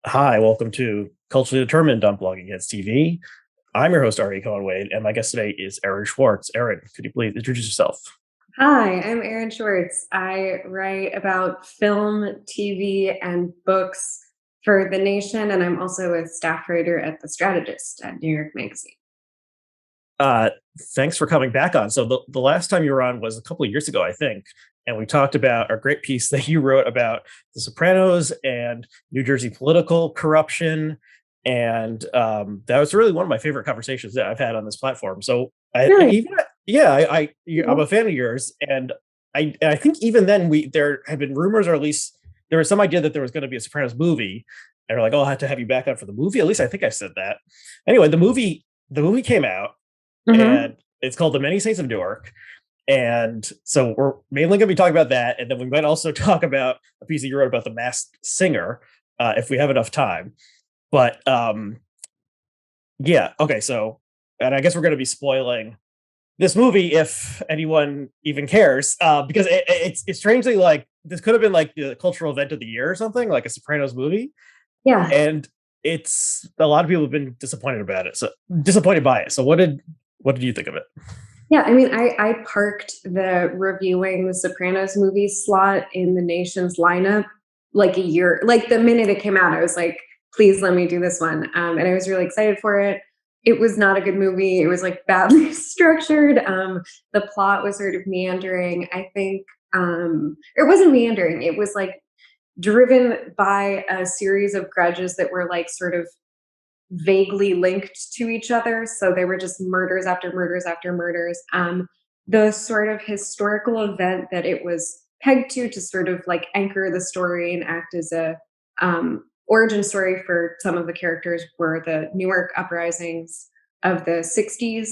Hi, welcome to Culturally Determined on Blogging Against TV. I'm your host, Aryeh Cohen-Wade, and my guest today is Erin Schwartz. Erin, could you please introduce yourself? Hi, I'm Erin Schwartz. I write about film, TV, and books for The Nation, and I'm also a staff writer at The Strategist at New York Magazine. Uh, Thanks for coming back on. So the last time you were on was a couple of years ago, I think, and we talked about a great piece that you wrote about the Sopranos and New Jersey political corruption, and that was really one of my favorite conversations that I've had on this platform. So Really? I'm a fan of yours, and I think even then there had been rumors, or at least there was some idea that there was going to be a Sopranos movie, and we're like, oh, I'll have to have you back on for the movie. At least I think I said that. Anyway, the movie came out, Hmm. and it's called the Many Saints of Newark. And so we're mainly going to be talking about that, and then we might also talk about a piece that you wrote about the Masked Singer, if we have enough time. But yeah, okay. So, and I guess we're going to be spoiling this movie if anyone even cares, because it's strangely like this could have been like the cultural event of the year or something, like a Sopranos movie, Yeah. and it's a lot of people have been disappointed about it. So disappointed by it. So what did you think of it? Yeah. I mean, I parked the reviewing the Sopranos movie slot in the Nation's lineup like a year, like the minute it came out, I was like, please let me do this one. And I was really excited for it. It was not a good movie. It was like badly structured. The plot was sort of meandering. I think it wasn't meandering. It was like driven by a series of grudges that were like sort of vaguely linked to each other. So they were just murders after murders after murders. The sort of historical event that it was pegged to sort of like anchor the story and act as a origin story for some of the characters were the Newark uprisings of the 60s,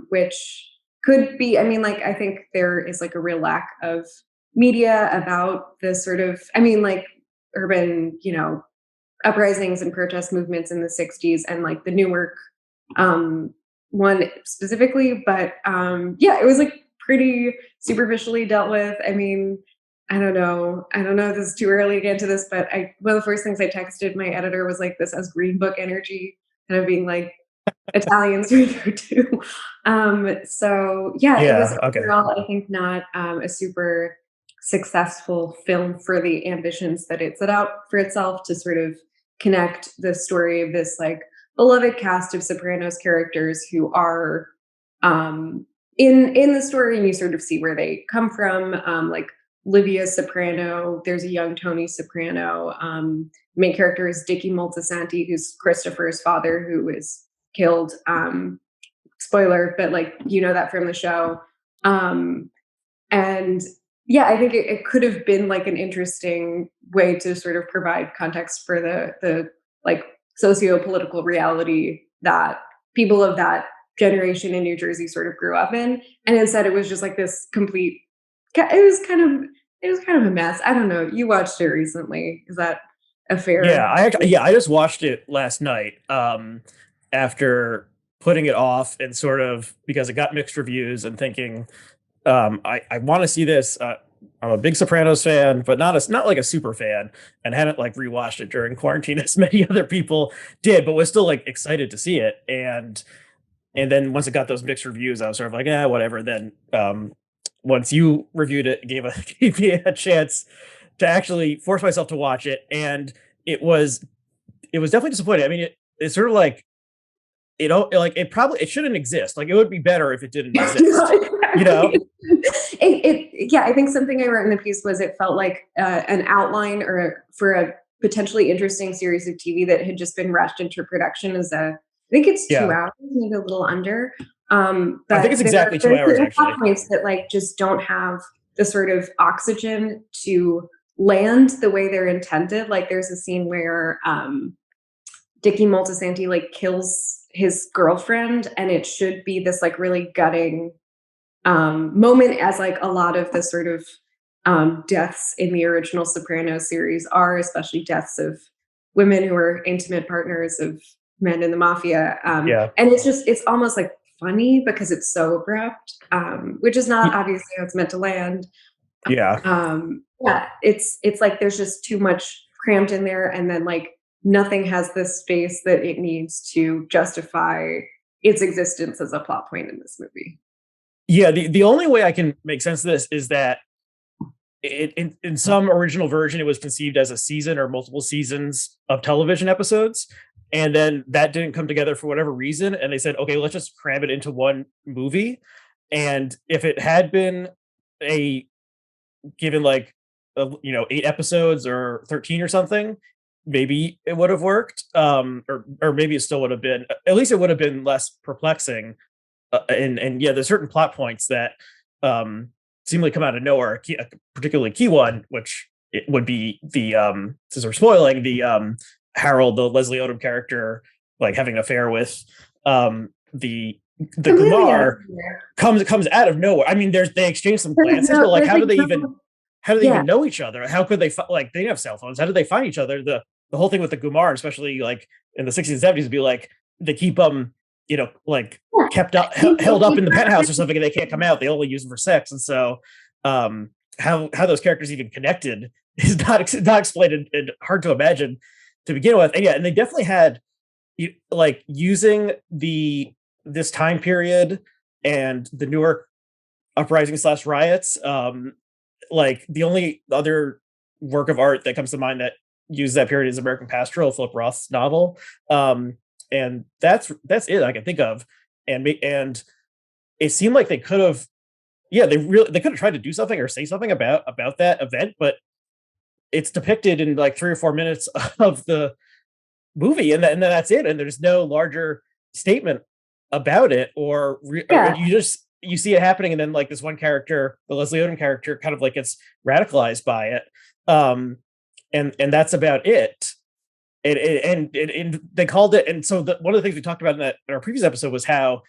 which could be, I mean, like, I think there is like a real lack of media about the sort of, I mean, like urban, uprisings and protest movements in the 60s and like the Newark um, one specifically. But yeah, it was like pretty superficially dealt with. I mean, I don't know. I don't know if this is too early to get into this, but one of the first things I texted my editor was like, this has Green Book energy, kind of being like Italians through there too. So yeah, it was Yeah. Okay. overall, I think, not a super successful film for the ambitions that it set out for itself to sort of connect the story of this like beloved cast of Sopranos characters who are in the story, and you sort of see where they come from. Like Livia Soprano, there's a young Tony Soprano. Main character is Dickie Moltisanti, who's Christopher's father, who is killed. Spoiler, but like you know that from the show. Um, and yeah, I think it could have been like an interesting way to sort of provide context for the like socio-political reality that people of that generation in New Jersey sort of grew up in. And instead it was just like this complete it was kind of it was kind of a mess. I don't know. You watched it recently. Is that a Yeah, fair? I just watched it last night, after putting it off, and sort of because it got mixed reviews, and thinking, I want to see this. I'm a big Sopranos fan, but not like a super fan, and hadn't like rewatched it during quarantine as many other people did, but was still like excited to see it. And then once it got those mixed reviews, I was sort of like, yeah, whatever. Then once you reviewed it, gave me a chance to actually force myself to watch it, and it was it was definitely disappointing. I mean, it's sort of like it probably it shouldn't exist. Like it would be better if it didn't exist. You know? Yeah, I think something I wrote in the piece was it felt like an outline for a potentially interesting series of TV that had just been rushed into production as I think it's two Yeah, hours, maybe a little under. I think But it's exactly two there are hours certain plot actually. points that like just don't have the sort of oxygen to land the way they're intended. Like there's a scene where Dickie Moltisanti like kills his girlfriend, and it should be this like really gutting moment, as like a lot of the sort of deaths in the original Sopranos series are, especially deaths of women who are intimate partners of men in the mafia. Yeah, And it's almost like funny because it's so abrupt, which is not Y- obviously how it's meant to land. yeah. Yeah, it's like there's just too much cramped in there, and then like nothing has the space that it needs to justify its existence as a plot point in this movie. Yeah, the only way I can make sense of this is that in some original version it was conceived as a season or multiple seasons of television episodes, and then that didn't come together for whatever reason, and they said, okay, let's just cram it into one movie. And if it had been a given like 8 episodes or 13 or something, maybe it would have worked, or maybe it still would have been, at least it would have been less perplexing. And yeah, there's certain plot points that seemingly come out of nowhere. A particularly key one, which it would be the since we're spoiling the Harold, the Leslie Odom character, like having an affair with the Completely out of Kumar, nowhere. comes out of nowhere. I mean, they exchange some glances, but like, There's like no, how do they yeah, even know each other? How could they like they didn't have cell phones? How did they find each other? The whole thing with the Kumar, especially like in the 60s and 70s, would be like they keep like yeah. kept up held up in the penthouse or something, and they can't come out. They only use them for sex. And so how those characters even connected is not explained, and hard to imagine to begin with. And yeah, and they definitely had like using this time period and the Newark uprising slash riots. Like the only other work of art that comes to mind that uses that period is American Pastoral, Philip Roth's novel. And that's it I can think of. And it seemed like they could have, yeah, they could have tried to do something or say something about that event, but it's depicted in like 3 or 4 minutes of the movie, and then that's it. And there's no larger statement about it, or Yeah, you see it happening, and then like this one character, the Leslie Odom character, kind of like gets radicalized by it, um, and that's about it. And they called it, and so one of the things we talked about in our previous episode was how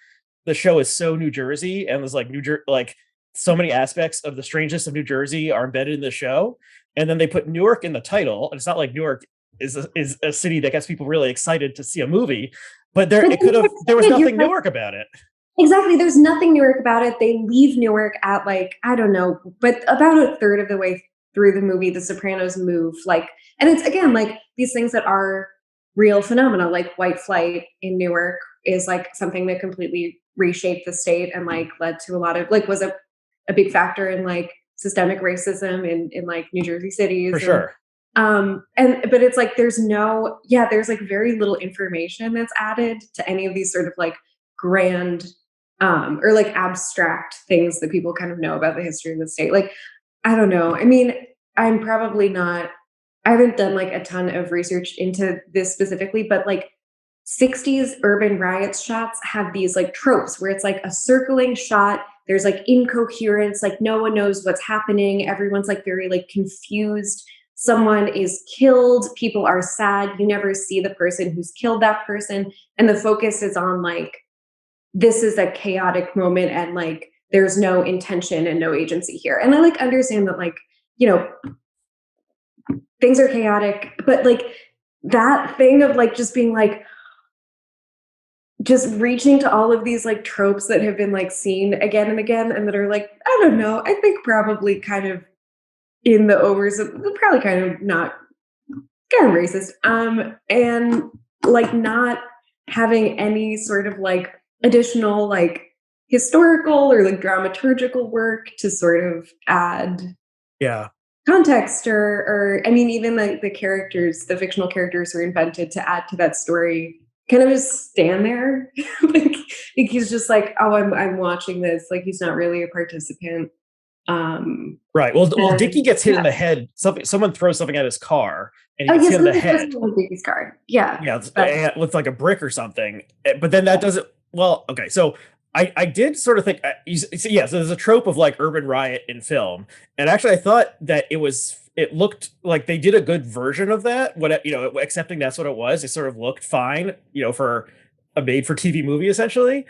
the show is so New Jersey, and was like like so many aspects of the strangeness of New Jersey are embedded in the show, and then they put Newark in the title, and it's not like Newark is a city that gets people really excited to see a movie, but but there was you're nothing right. Newark about it. Exactly. There's nothing Newark about it. They leave Newark at like, I don't know, but about a third of the way through the movie, the Sopranos move like, and it's again like these things that are real phenomena, like white flight in Newark is like something that completely reshaped the state and like led to a lot of like was a big factor in like systemic racism in like New Jersey For cities. sure. And but it's like there's like very little information that's added to any of these sort of like grand or like abstract things that people kind of know about the history of the state. Like, I don't know. I mean, I'm probably not, I haven't done like a ton of research into this specifically, but like 60s urban riots shots have these like tropes where it's like a circling shot. There's like incoherence, like no one knows what's happening. Everyone's like very like confused. Someone is killed. People are sad. You never see the person who's killed that person. And the focus is on like this is a chaotic moment and like there's no intention and no agency here. And I like understand that like, you know, things are chaotic, but like that thing of like just being like just reaching to all of these like tropes that have been like seen again and again and that are like, I don't know, I think probably kind of in the overs probably kind of not kind of racist. And like not having any sort of like additional like historical or like dramaturgical work to sort of add Yeah. context or I mean even like the characters, the fictional characters are invented to add to that story kind of just stand there. Like he's just like, oh, I'm watching this. Like he's not really a participant. Right. Well, Dickie And gets hit in yeah. the head. Someone throws something at his car, and he Oh gets yes, hit in the this was head. on Dicky's card. Yeah. Yeah, But with like a brick or something. But then that doesn't. Well, okay. So I did sort of think, yeah. So there's a trope of like urban riot in film, and actually I thought that it looked like they did a good version of that. What accepting that's what it was. It sort of looked fine, for a made for TV movie essentially.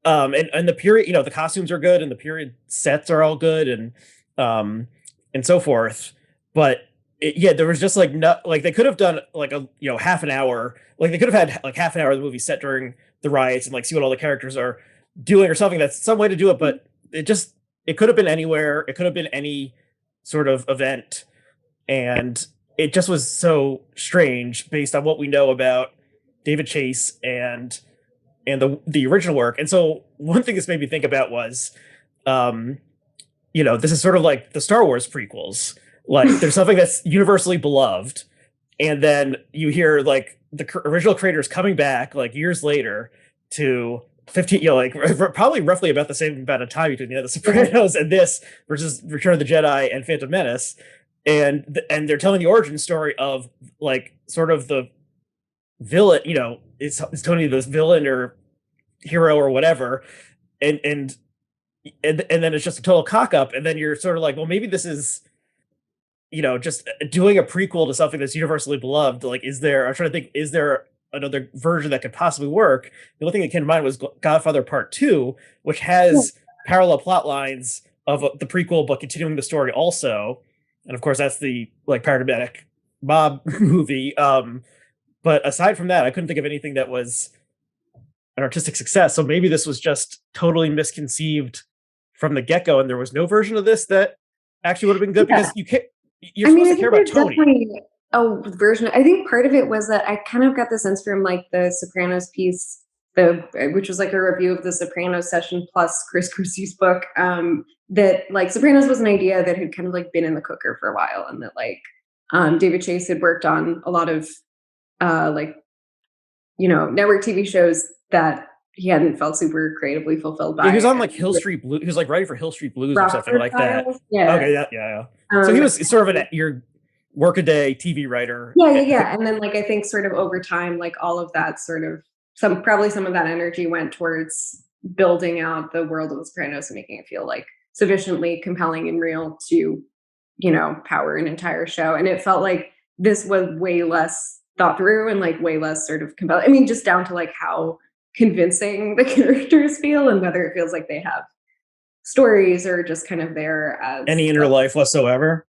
And the period, the costumes are good, and the period sets are all good, and so forth. But yeah, there was just like not like they could have done like a half an hour, like they could have had like half an hour of the movie set during the riots and like see what all the characters are doing or something. That's some way to do it, but it could have been anywhere. It could have been any sort of event, and it just was so strange based on what we know about David Chase and the original work. And so one thing this made me think about was, um, this is sort of like the Star Wars prequels. Like there's something that's universally beloved, and then you hear like the original creators coming back like years later to 15, like probably roughly about the same amount of time between the Sopranos and this versus Return of the Jedi and Phantom Menace, and they're telling the origin story of like sort of the villain. Is Tony the villain or hero or whatever, and and and then it's just a total cock up, and then you're sort of like, well, maybe this is just doing a prequel to something that's universally beloved. Like, I'm trying to think, is there another version that could possibly work? The only thing that came to mind was Godfather Part 2, which has parallel plot lines of the prequel, but continuing the story also. And of course, that's the like paradigmatic mob movie. But aside from that, I couldn't think of anything that was an artistic success. So maybe this was just totally misconceived from the get-go, and there was no version of this that actually would have been good, because you're supposed to care about Tony. A version. I think part of it was that I kind of got the sense from like the Sopranos piece, which was like a review of the Sopranos session plus Chris Christie's book, that like Sopranos was an idea that had kind of like been in the cooker for a while, and that like David Chase had worked on a lot of network TV shows that he hadn't felt super creatively fulfilled by. Yeah, he was on like Hill Street Blues. He was like writing for Hill Street Blues or something like that. Yeah. Okay. Yeah. So he was sort of your workaday TV writer. Yeah. And then like I think sort of over time, like all of that sort of some of that energy went towards building out the world of The Sopranos and making it feel like sufficiently compelling and real to, power an entire show. And it felt like this was way less thought through and like way less sort of compelling. I mean, just down to like how convincing the characters feel and whether it feels like they have stories or just kind of there as any inner life whatsoever.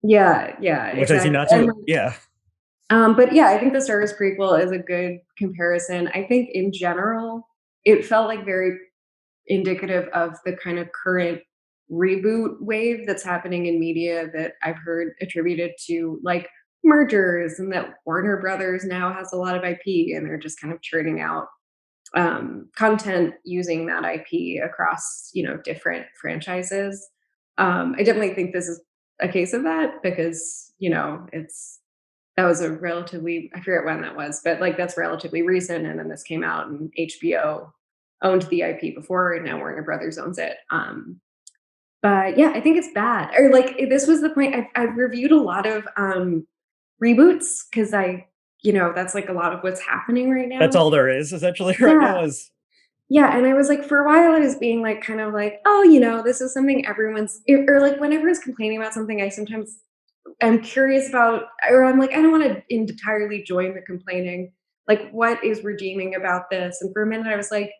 Yeah, which exactly. I see not to. Yeah. But yeah, I think the Star Wars prequel is a good comparison. I think in general, it felt like very indicative of the kind of current reboot wave that's happening in media that I've heard attributed to like mergers, and that Warner Brothers now has a lot of IP and they're just kind of churning out content using that IP across, different franchises. I definitely think this is a case of that because, that was a relatively, I forget when that was, but like that's relatively recent. And then this came out and HBO owned the IP before, and now Warner Brothers owns it. But yeah, I think it's bad. Or like, this was the point. I've reviewed a lot of reboots because that's like a lot of what's happening right now. That's all there is essentially right now is. Yeah. And I was like, for a while I was being like, kind of like, oh, this is something or like when everyone's complaining about something, I'm curious about, or I'm like, I don't want to entirely join the complaining. Like, what is redeeming about this? And for a minute I was like,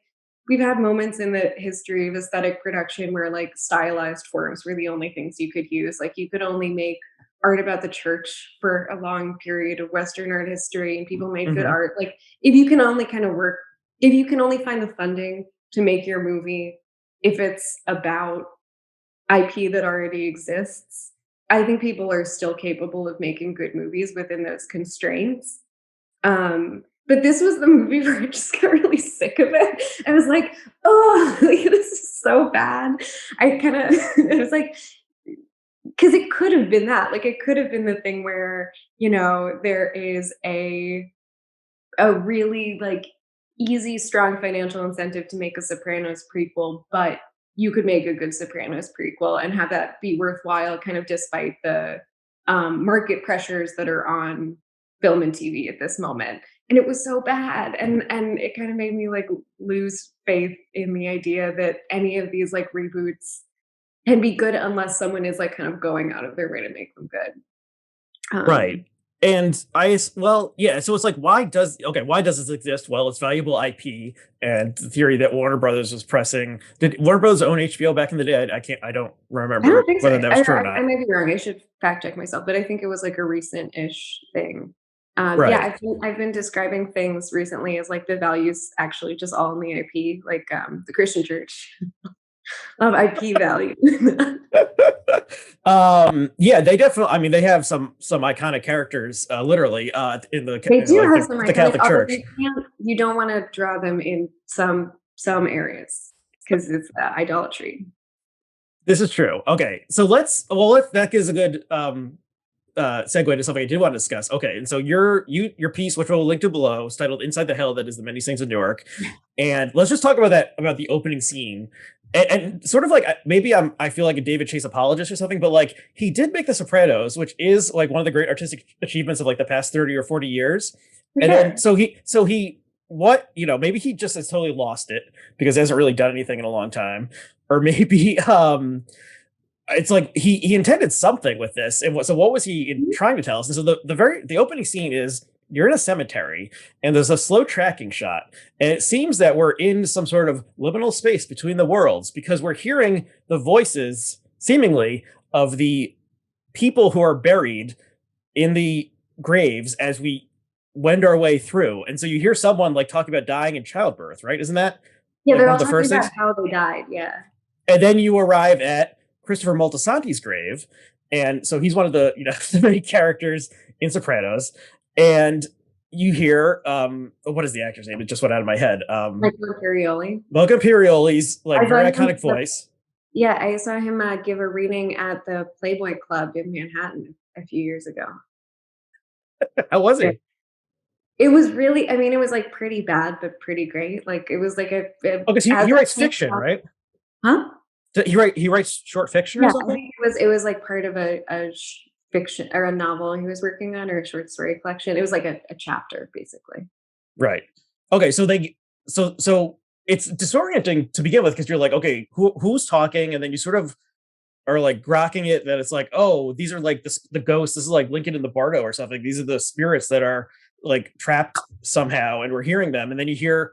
we've had moments in the history of aesthetic production where like stylized forms were the only things you could use. Like you could only make art about the church for a long period of Western art history, and people made good art. Like if you can only find the funding to make your movie, if it's about IP that already exists, I think people are still capable of making good movies within those constraints. But this was the movie where I just got really sick of it. I was like, oh, this is so bad. It was like, because it could have been that. Like it could have been the thing where, there is a really like easy, strong financial incentive to make a Sopranos prequel, but you could make a good Sopranos prequel and have that be worthwhile, kind of despite the market pressures that are on film and TV at this moment. And it was so bad, and it kind of made me like lose faith in the idea that any of these like reboots can be good unless someone is like kind of going out of their way to make them good. Right. And so it's like, why does this exist? Well, it's valuable IP, and the theory that Warner Brothers was pressing. Did Warner Brothers own HBO back in the day? I don't remember. I don't think whether that was true or not. I may be wrong. I should fact check myself, but I think it was like a recent-ish thing. Right. Yeah, I've been describing things recently as like the values actually just all in the IP, like the Christian church of IP value. Yeah, they definitely, I mean, they have some iconic characters, literally, They do like have some the iconic, Catholic although Church. they can't. You don't want to draw them in some areas because it's idolatry. This is true. Okay, so that gives a good segue to something I did want to discuss. Okay, and so your piece, which we'll link to below, is titled "Inside the Hell That Is the Many Saints of Newark," and let's just talk about the opening scene, and sort of like maybe I feel like a David Chase apologist or something, but like he did make The Sopranos, which is like one of the great artistic achievements of like the past 30 or 40 years, For and then sure. so he what maybe he just has totally lost it because he hasn't really done anything in a long time, or maybe it's like he intended something with this. And what was he trying to tell us? And so the opening scene is you're in a cemetery and there's a slow tracking shot, and it seems that we're in some sort of liminal space between the worlds because we're hearing the voices seemingly of the people who are buried in the graves as we wend our way through. And so you hear someone like talking about dying in childbirth, right? Isn't that Yeah, like they're one all of the talking first about things? how they died. Yeah. And then you arrive at Christopher Moltisanti's grave, and so he's one of the the main characters in Sopranos, and you hear what is the actor's name? It just went out of my head. Like Imperioli. Mocha Imperioli's I like saw very him. iconic voice. Yeah, I saw him give a reading at the Playboy Club in Manhattan a few years ago. How was Yeah. he? It was really, I mean, it was like pretty bad, but pretty great. Like it was like Oh, because as he a writes fan, fiction, right? huh? He writes short fiction or Yeah, I something. think it was like part of a fiction or a novel he was working on or a short story collection. It was like a chapter basically. Right. Okay. So it's disorienting to begin with because you're like, okay, who's talking, and then you sort of are like grokking it that it's like, oh, these are like the ghosts. This is like Lincoln in the Bardo or something. These are the spirits that are like trapped somehow, and we're hearing them. And then you hear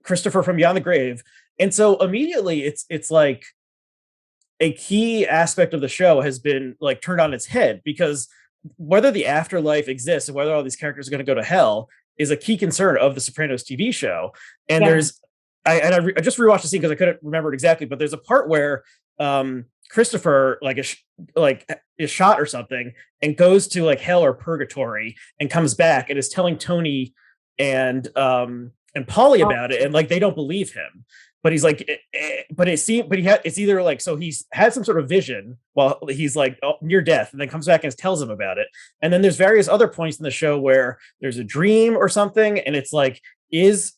Christopher from beyond the grave, and so immediately it's like a key aspect of the show has been like turned on its head because whether the afterlife exists and whether all these characters are going to go to hell is a key concern of the Sopranos TV show. And Yeah. I just rewatched the scene because I couldn't remember it exactly, but there's a part where Christopher is shot or something and goes to like hell or purgatory and comes back and is telling Tony and Polly Oh, about it, and like they don't believe him. But he's like, but it's either like, so he's had some sort of vision while he's like near death, and then comes back and tells him about it. And then there's various other points in the show where there's a dream or something, and it's like, is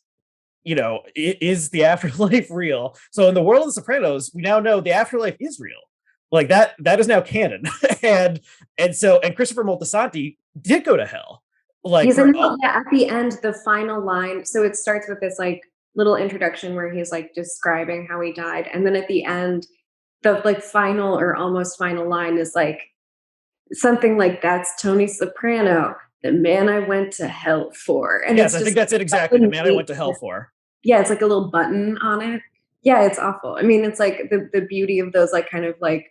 is the afterlife real? So in the world of The Sopranos, we now know the afterlife is real. Like that is now canon, and Christopher Moltisanti did go to hell, like he's for in yeah, at the end, the final line. So it starts with this like little introduction where he's like describing how he died. And then at the end, the like final or almost final line is like something like that's Tony Soprano, the man I went to hell for. And yes, it's I think just that's it exactly. The man I went to hell for. yeah, it's like a little button on it. Yeah, it's awful. I mean, it's like the beauty of those like kind of like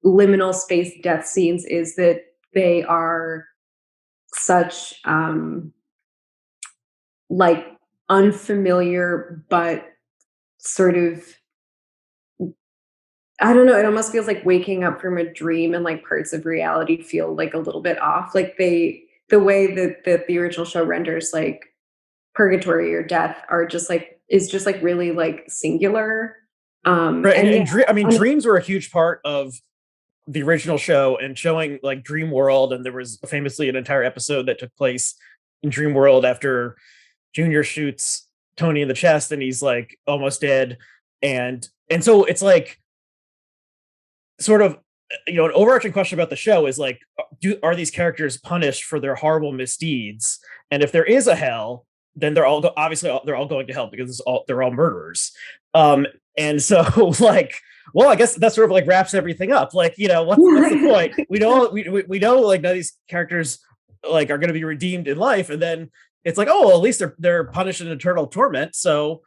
liminal space death scenes is that they are such like unfamiliar but sort of, I don't know, it almost feels like waking up from a dream and like parts of reality feel like a little bit off. Like the way that the original show renders like purgatory or death are just like is just like really like singular. Right, And yeah, I mean, and dreams were a huge part of the original show and showing like Dream World, and there was famously an entire episode that took place in Dream World after Junior shoots Tony in the chest and he's like almost dead, and so it's like sort of an overarching question about the show is like, are these characters punished for their horrible misdeeds? And if there is a hell, then obviously they're all going to hell because they're all murderers. And so like, well, I guess that sort of like wraps everything up. Like, what's the point? We know like none of these characters like are going to be redeemed in life, and then it's like, oh, well, at least they're punished in eternal torment. So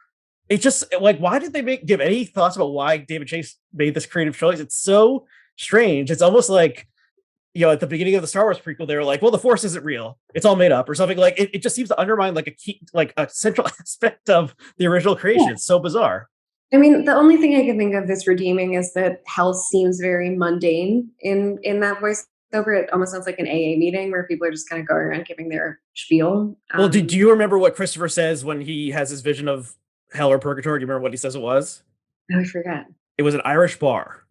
it's just like, why did they give any thoughts about why David Chase made this creative choice? It's so strange. It's almost like, at the beginning of the Star Wars prequel, they were like, well, the Force isn't real. It's all made up or something. Like it just seems to undermine like a key, like a central aspect of the original creation. yeah. It's so bizarre. I mean, the only thing I can think of that's redeeming is that hell seems very mundane in that voiceover. It almost sounds like an AA meeting where people are just kind of going around giving their spiel. Well, do you remember what Christopher says when he has his vision of hell or purgatory? Do you remember what he says it was? I forget. It was an Irish bar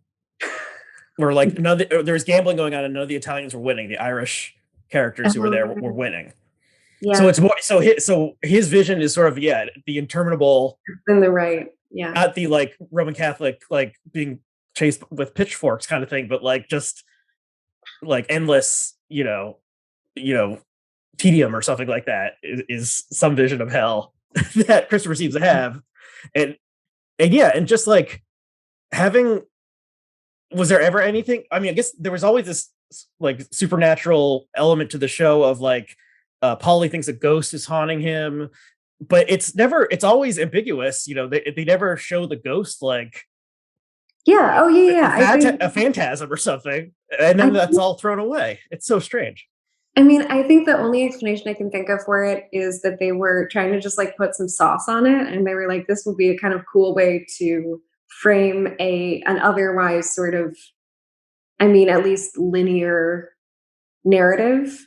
where like there was gambling going on and none of the Italians were winning. The Irish characters who were there were winning. So Yeah, it's more so his vision is sort of the interminable, in the right. Yeah. not the like Roman Catholic like being chased with pitchforks kind of thing, but like just like endless, tedium or something like that is some vision of hell that Christopher seems to have. And yeah, and just like having, was there ever anything? I mean, I guess there was always this like supernatural element to the show of like Polly thinks a ghost is haunting him, but it's always ambiguous. They never show the ghost like Yeah. Oh, yeah, yeah. a phantasm or something, and I then that's think all thrown away. It's so strange. I mean, I think the only explanation I can think of for it is that they were trying to just like put some sauce on it, and they were like, this will be a kind of cool way to frame an otherwise sort of, I mean, at least linear narrative.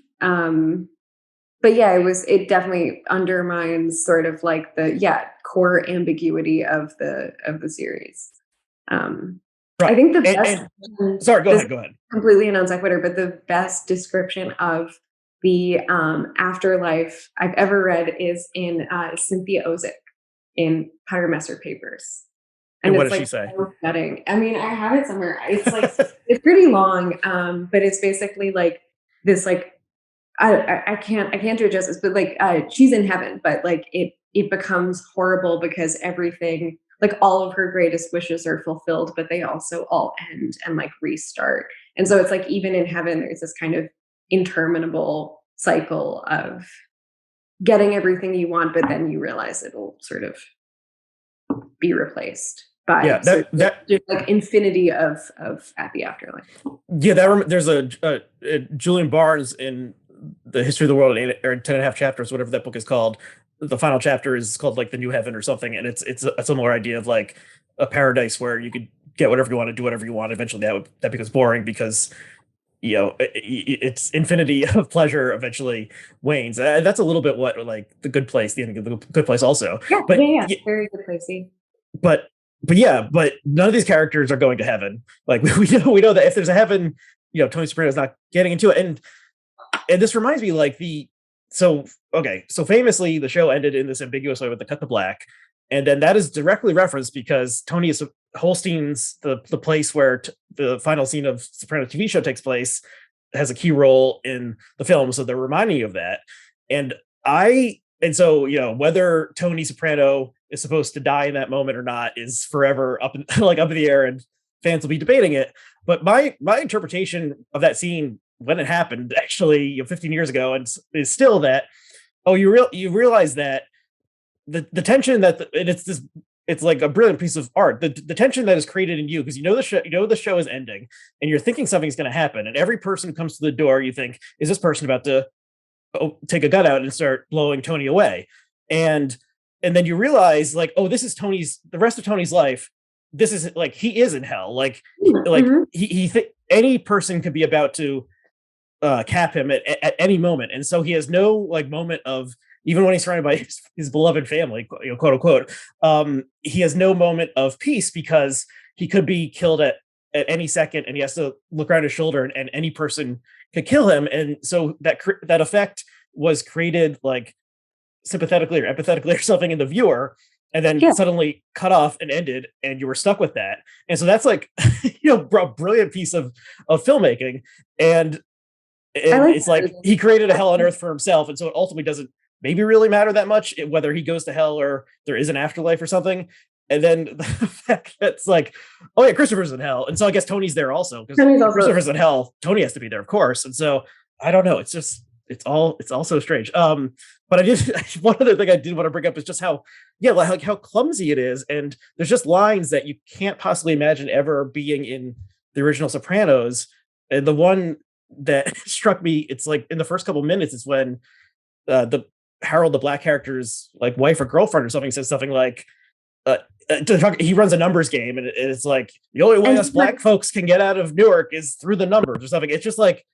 But yeah, it definitely undermines sort of like the core ambiguity of the series. Um, I Right. think the best And sorry, this go ahead. completely a non sequitur, but the best description of the afterlife I've ever read is in Cynthia Ozick in Powder Messer Papers, And and what it's does she like say? so upsetting. I mean, I have it somewhere. It's like it's pretty long, but it's basically like this like I can't do it justice, but like she's in heaven, but like it becomes horrible because everything like all of her greatest wishes are fulfilled, but they also all end and like restart. And so it's like even in heaven, there's this kind of interminable cycle of getting everything you want, but then you realize it'll sort of be replaced by Yeah, sort of that just like infinity of at the afterlife. yeah, there's a Julian Barnes in the History of the World in 10 and a half chapters, whatever that book is called. The final chapter is called like the New Heaven or something, and it's a similar idea of like a paradise where you could get whatever you want to do whatever you want. Eventually, that becomes boring because it's infinity of pleasure eventually wanes. That's a little bit what like the Good Place, the ending of the Good Place, also. Yeah, yeah, But yeah. Very good placey. but but none of these characters are going to heaven. Like we know that if there's a heaven, Tony Soprano's not getting into it. And this reminds me like so famously the show ended in this ambiguous way with the cut to black, and then that is directly referenced because Tony is Holstein's the place where the final scene of Soprano TV show takes place, has a key role in the film, so they're reminding you of that. And so whether Tony Soprano is supposed to die in that moment or not is forever up in up in the air, and fans will be debating it. But my interpretation of that scene when it happened, actually 15 years ago, and is still that you realize that the tension and it's like a brilliant piece of art. The tension that is created in you because the show is ending, and you're thinking something's going to happen, and every person who comes to the door, you think, is this person about to take a gun out and start blowing Tony away? And then you realize like, oh, this is the rest of Tony's life. This is like he is in hell. Mhm. Any person could be about to cap him at any moment, and so he has no like moment of, even when he's surrounded by his beloved family, quote unquote, he has no moment of peace because he could be killed at any second, and he has to look around his shoulder, and any person could kill him. And so that effect was created like sympathetically or empathetically or something in the viewer, and then Yeah, suddenly cut off and ended, and you were stuck with that. And so that's like a brilliant piece of filmmaking. and I and like it's like that. he created a hell on earth for himself, and so it ultimately doesn't maybe really matter that much whether he goes to hell or there is an afterlife or something. And then the fact that it's like, oh yeah, Christopher's in hell, and so I guess Tony's there also, because Tony's if also Christopher's in hell, Tony has to be there, of course. And so I don't know, it's all so strange. But I did one other thing I did want to bring up is just how like how clumsy it is, and there's just lines that you can't possibly imagine ever being in the original Sopranos. And the one that struck me, it's like in the first couple minutes, it's when the Harold the black character's like wife or girlfriend or something says something like, he runs a numbers game, and it's like the only way And us black folks can get out of Newark is through the numbers or something. It's just like,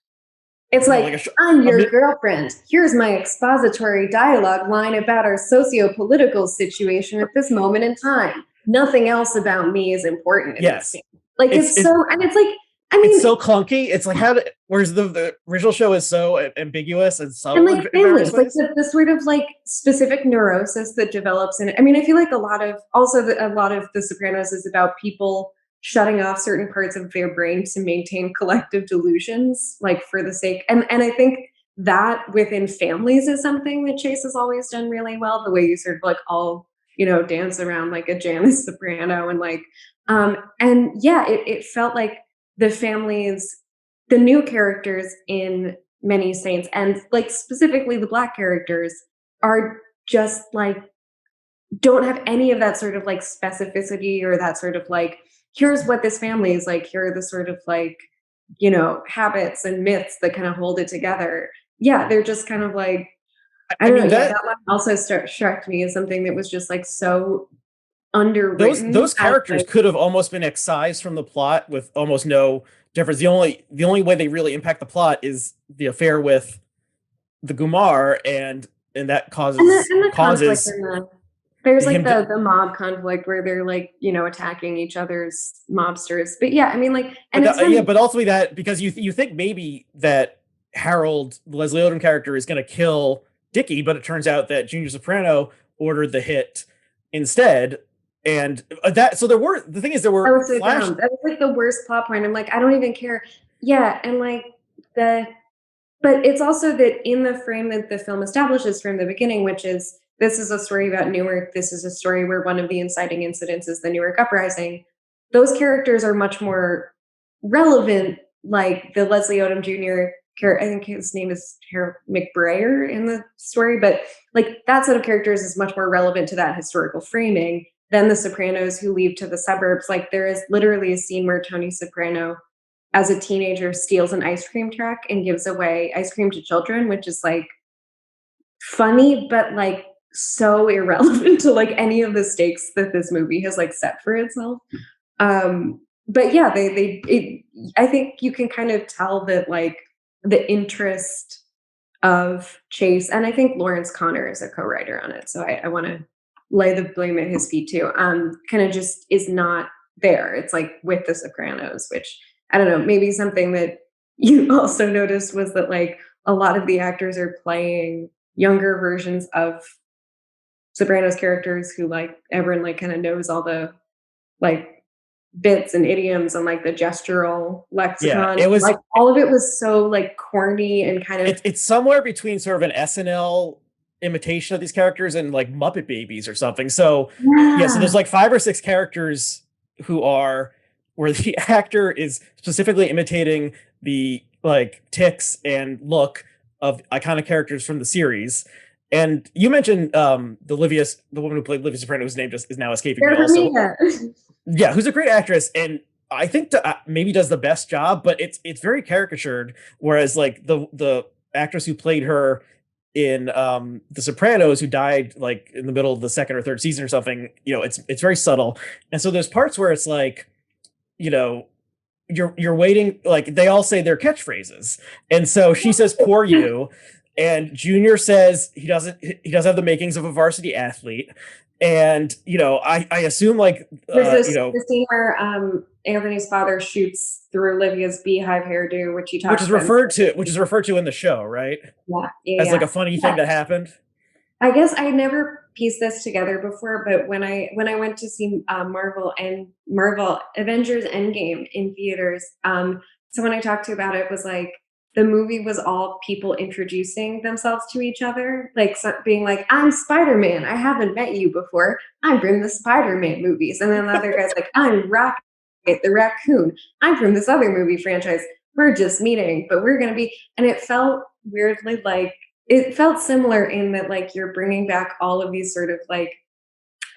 it's you know, like, I'm your girlfriend. Here's my expository dialogue line about our socio-political situation at this moment in time. Nothing else about me is important in this scene. Like, it's so, and it's like, I mean, it's so clunky. It's like, whereas the original show is so ambiguous and subtle and like in various ways. like the sort of like specific neurosis that develops in it. I mean, I feel like a lot of the Sopranos is about people shutting off certain parts of their brain to maintain collective delusions, like for the sake. And I think that within families is something that Chase has always done really well. The way you sort of like all, you know, dance around like a Janice Soprano and like, and yeah, it felt like the families, the new characters in Many Saints, and like specifically the black characters, are just like, don't have any of that sort of like specificity or that sort of like, here's what this family is like, here are the sort of like, you know, habits and myths that kind of hold it together. Yeah, they're just kind of like, I don't know. Yeah, that one also struck me as something that was just like so underwritten. Those characters could have almost been excised from the plot with almost no difference. The only way they really impact the plot is the affair with the Gumar, and that causes and the conflict in the, there's like the mob conflict where they're like, you know, attacking each other's mobsters. But yeah, I mean, like, and but ultimately that, because you think maybe that Harold, the Leslie Odom character, is going to kill Dickie, but it turns out that Junior Soprano ordered the hit instead. And that, so there were, the thing is, there were that was like the worst plot point. I'm like, I don't even care. Yeah, and like but it's also that in the frame that the film establishes from the beginning, which is, this is a story about Newark. This is a story where one of the inciting incidents is the Newark uprising. Those characters are much more relevant. Like the Leslie Odom Jr. character, I think his name is Harold McBrayer in the story, but like that set of characters is much more relevant to that historical framing than the Sopranos who leave to the suburbs. Like there is literally a scene where Tony Soprano, as a teenager, steals an ice cream truck and gives away ice cream to children, which is like funny, but like so irrelevant to like any of the stakes that this movie has like set for itself. But yeah, I think you can kind of tell that like the interest of Chase, and I think Lawrence Connor is a co-writer on it, so I want to lay the blame at his feet too. Kind of just is not there. It's like with The Sopranos, which I don't know, maybe something that you also noticed was that like a lot of the actors are playing younger versions of Sopranos characters who like everyone like kind of knows all the like bits and idioms and like the gestural lexicon. Yeah, it was like all of it was so like corny and kind of it's somewhere between sort of an SNL imitation of these characters and like Muppet Babies or something. So yeah, so there's like 5 or 6 characters who are, where the actor is specifically imitating the like tics and look of iconic characters from the series. And you mentioned the woman who played Livia Soprano, whose name just is now escaping me also. Yeah, who's a great actress, and I think maybe does the best job, but it's very caricatured. Whereas like the actress who played her in The Sopranos, who died like in the middle of the 2nd or 3rd season or something, you know, it's very subtle. And so there's parts where it's like, you know, you're waiting, like they all say their catchphrases, and so she says "poor you," and Junior says he doesn't have the makings of a varsity athlete. And you know, I assume like there's you know, the scene where Anthony's father shoots through Olivia's beehive hairdo, which which is referred to in the show, right? Yeah, as like a funny thing that happened. I guess I never pieced this together before, but when I went to see Marvel Avengers Endgame in theaters, someone I talked to about it was like, the movie was all people introducing themselves to each other, like being like, "I'm Spider-Man. I haven't met you before. I'm from the Spider-Man movies," and then the other guy's like, "I'm Rocket the raccoon. I'm from this other movie franchise. We're just meeting, but we're gonna be." And it felt weirdly like, it felt similar in that like you're bringing back all of these sort of like,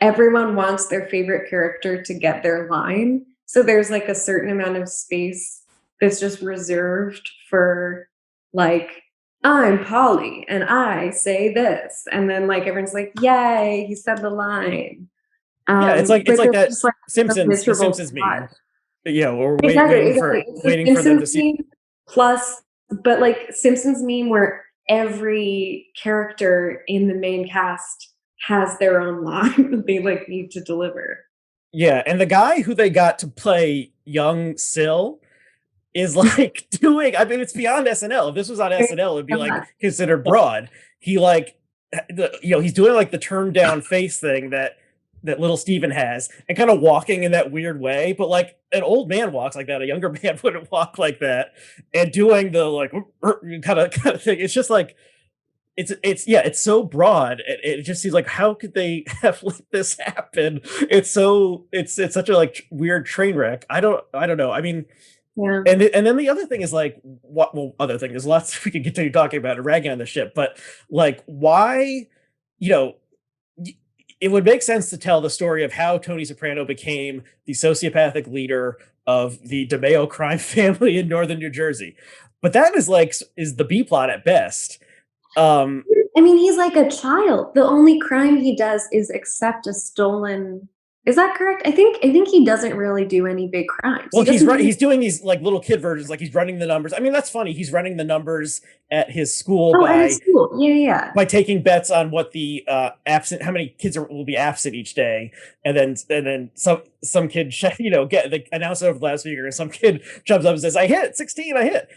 everyone wants their favorite character to get their line, so there's like a certain amount of space that's just reserved for like, "I'm Polly and I say this," and then like everyone's like, "Yay, he said the line." Yeah, it's But like it's that just like so The miserable to Simpsons watch. meme. Yeah, we're Exactly, exactly. It's the waiting for them Simpsons to see. meme plus, but like Simpsons meme where every character in the main cast has their own line that they like need to deliver. Yeah, and the guy who they got to play young Sil is like doing. I mean, it's beyond SNL. If this was on SNL, it'd be like considered broad. He like he's doing like the turn down face thing that little Steven has, and kind of walking in that weird way, but like an old man walks like that, a younger man wouldn't walk like that, and doing the like kind of thing. It's just like it's so broad. It just seems like, how could they have let this happen? It's such a like weird train wreck. I don't know. I mean, Yeah. and then the other thing is like, what? Well, other thing, there's lots we can continue talking about and ragging on the ship, but like, why? You know, it would make sense to tell the story of how Tony Soprano became the sociopathic leader of the DeMeo crime family in northern New Jersey, but that is the B plot at best. I mean, he's like a child. The only crime he does is accept a stolen. Is that correct? I think he doesn't really do any big crimes. Well, He doesn't do. he's doing these like little kid versions, like he's running the numbers. I mean, that's funny. He's running the numbers at his school Oh, at his school. Yeah, yeah. by taking bets on what the absent, how many kids will be absent each day, and then some kid get the announce it over the loudspeaker, and some kid jumps up and says, "I hit 16, I hit."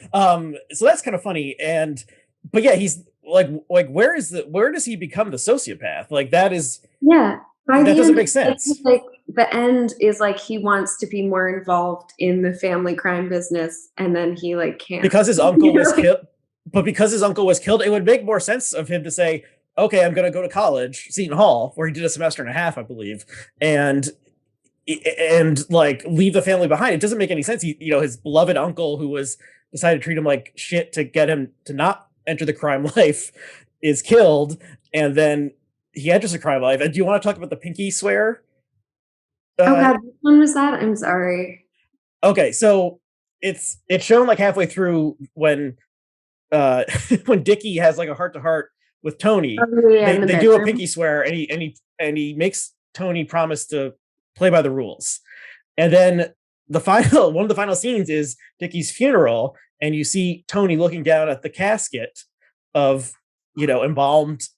So that's kind of funny, and but yeah, he's like where does he become the sociopath? Like that is Yeah. By that the doesn't end, make sense. like the end is like he wants to be more involved in the family crime business, and then he like can't. Because his uncle was killed. But because his uncle was killed, it would make more sense of him to say, "Okay, I'm going to go to college, Seton Hall, where he did a semester and a half, I believe, and like leave the family behind." It doesn't make any sense. His beloved uncle, who was decided to treat him like shit to get him to not enter the crime life, is killed, and then he enters the crime life. And do you want to talk about the pinky swear? Oh God, which one was that? I'm sorry. Okay, so it's shown like halfway through when when Dickie has like a heart to heart with Tony. Oh, yeah, in the They do a bedroom. pinky swear, and he makes Tony promise to play by the rules. And then one of the final scenes is Dickie's funeral, and you see Tony looking down at the casket of embalmed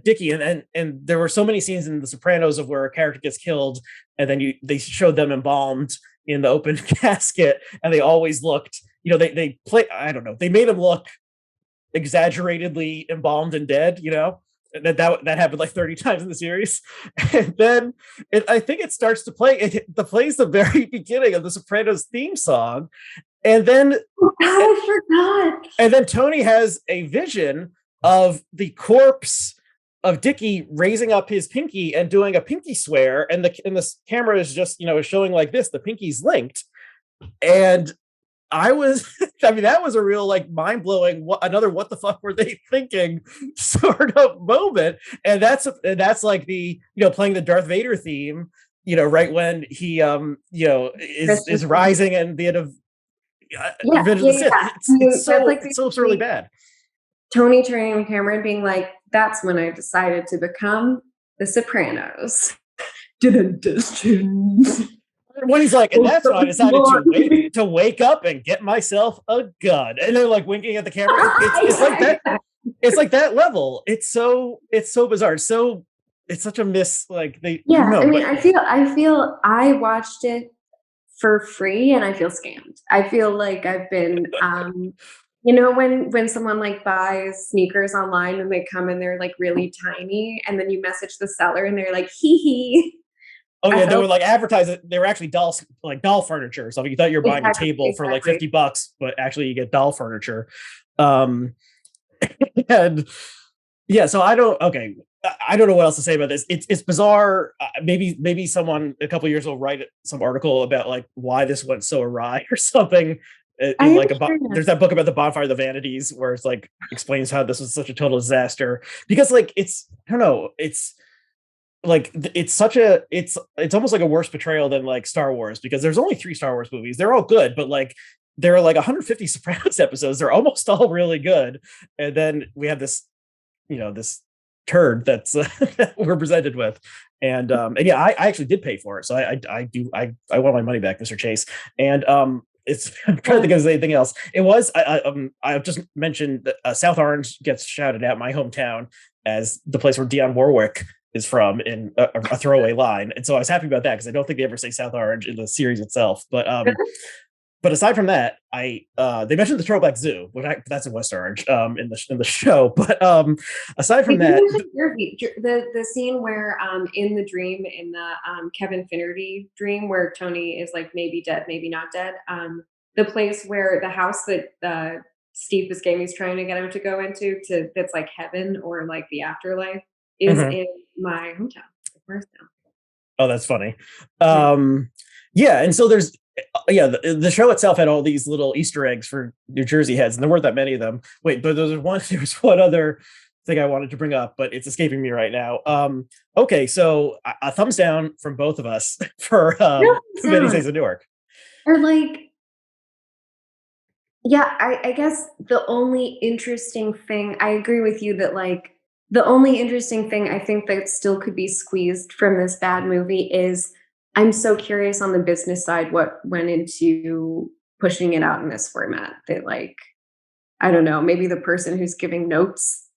Dickie, and there were so many scenes in The Sopranos of where a character gets killed, and then they showed them embalmed in the open casket, and they always looked, they play, I don't know, they made them look exaggeratedly embalmed and dead, that happened like 30 times in the series. And then I think it starts to play, plays the very beginning of the Sopranos theme song, and then Oh God, I forgot. and then Tony has a vision of the corpse of Dickie raising up his pinky and doing a pinky swear, and the camera is just showing like this, the pinky's linked. And I was, I mean, that was a real like mind blowing, what the fuck were they thinking sort of moment. And that's like the playing the Darth Vader theme, right when he is rising and the end of Revenge of the Sith. Yeah. It's so really bad. Tony turning the camera and being like, "That's when I decided to become the Sopranos." When he's like, and that's when I decided to wake up and get myself a gun, and they're like winking at the camera. It's like that. It's like that level. It's so bizarre. It's such a miss. Like I feel I watched it for free and I feel scammed. I feel like I've been when someone like buys sneakers online and they come and they're like really tiny, and then you message the seller and they're like, hee hee. Oh yeah, they were like advertising. They were actually dolls, like doll furniture. So you thought you were buying a table for like $50, but actually you get doll furniture. And yeah, so I don't know what else to say about this. It's bizarre. Maybe someone a couple years will write some article about like why this went so awry or something. There's that book about the Bonfire of the Vanities where it's like explains how this was such a total disaster, because like it's like it's almost like a worse betrayal than like Star Wars, because there's only 3 Star Wars movies. They're all good, but like there are like 150 Sopranos episodes. They're almost all really good, and then we have this turd that we're presented with. And yeah, I actually did pay for it, so I want my money back, Mr. Chase. And it's I'm trying to think of anything else. It was I just mentioned that South Orange gets shouted at, my hometown, as the place where Dionne Warwick is from, in a throwaway line, and so I was happy about that because I don't think they ever say South Orange in the series itself. But aside from that, they mentioned the Throwback Zoo, that's in West Orange, in the show. But aside from that, the scene where in the dream, in the Kevin Finnerty dream, where Tony is like maybe dead, maybe not dead, the place where the house that Steve Buscemi's trying to get him to go into, that's like heaven or like the afterlife, is in my hometown, Morristown. Oh, that's funny. Yeah, and so there's the show itself had all these little Easter eggs for New Jersey heads, and there weren't that many of them. Wait, but there was one other thing I wanted to bring up, but it's escaping me right now. Okay, so a thumbs down from both of us for Many Saints of Newark. Or like, yeah, I guess the only interesting thing, I agree with you that like the only interesting thing I think that still could be squeezed from this bad movie is, I'm so curious on the business side what went into pushing it out in this format. That like, I don't know, maybe the person who's giving notes